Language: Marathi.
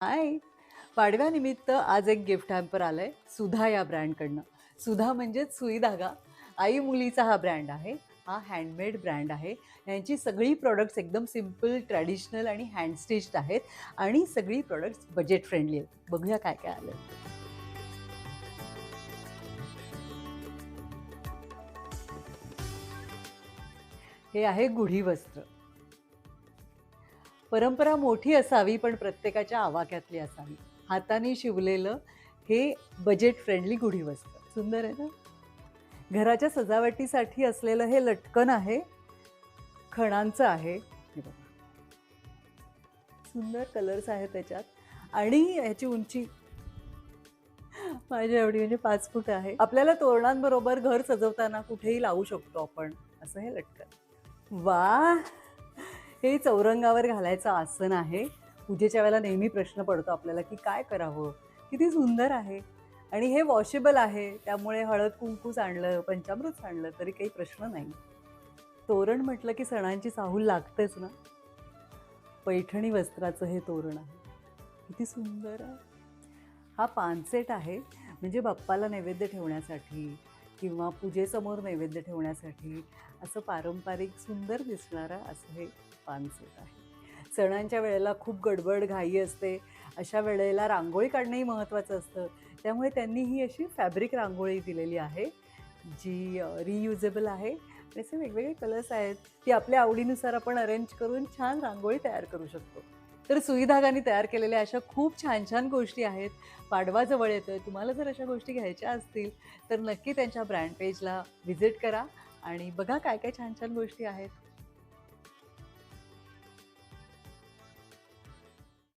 हाय! पाडव्यानिमित्त आज एक गिफ्ट हॅम्पर आलंय सुधा या ब्रँडकडनं. सुधा म्हणजेच सुई धागा. आई मुलीचा हा ब्रँड आहे. हा हँडमेड ब्रँड आहे. यांची सगळी प्रॉडक्ट्स एकदम सिंपल, ट्रॅडिशनल आणि हँड स्टिच्ड आहेत आणि सगळी प्रॉडक्ट्स बजेट फ्रेंडली आहेत. बघूया काय काय आलंय. हे आहे गुढी वस्त्र. परंपरा मोठी असावी, पण प्रत्येकाच्या आवाक्यातली असावी. हाताने शिवलेलं हे बजेट फ्रेंडली गुढी वस्त्र. सुंदर आहे ना? घराच्या सजावटीसाठी असलेलं हे लटकन आहे. खणांचं आहे. हे बघा. सुंदर कलर्स आहेत त्याच्यात आणि ह्याची उंची माझ्या एवढी म्हणजे 5 फूट आहे. आपल्याला तोरणांबरोबर घर सजवताना कुठेही लावू शकतो आपण. असं हे लटकन. वाह! हे चौरंगावर घालायचं आसन आहे. पूजेच्या वेळेला नेहमी प्रश्न पडतो आपल्याला, की काय करावं? किती सुंदर आहे आणि हे वॉशेबल आहे. त्यामुळे हळद-कुंकू सांडलं, पंचामृत सांडलं तरी काही प्रश्न नाही. तोरण म्हटलं की सणांची चाहूल लागतेच ना. पैठणी वस्त्राचं हे तोरण आहे. किती सुंदर आहे. हा पानसेट आहे. म्हणजे बाप्पाला नैवेद्य ठेवण्यासाठी किंवा पूजेसमोर नैवेद्य ठेवण्यासाठी असं पारंपरिक सुंदर दिसणारं असं हे पानसेट आहे. सणांच्या वेळेला खूप गडबड घाई असते. अशा वेळेला रांगोळी काढणंही महत्त्वाचं असतं. त्यामुळे त्यांनी ही अशी फॅब्रिक रांगोळी दिलेली आहे, जी रियुजेबल आहे. असे वेगवेगळे कलर्स आहेत. ती आपल्या आवडीनुसार आपण अरेंज करून छान रांगोळी तयार करू शकतो. तर सुई धागाने तयार केलेल्या अशा खूप छान-छान गोष्टी आहेत. पाडवा जवळ येतोय. तुम्हाला जर अशा गोष्टी घ्यायच्या असतील, तर नक्की त्यांच्या ब्रँड पेजला व्हिजिट करा आणि बघा काय-काय छान-छान गोष्टी आहेत.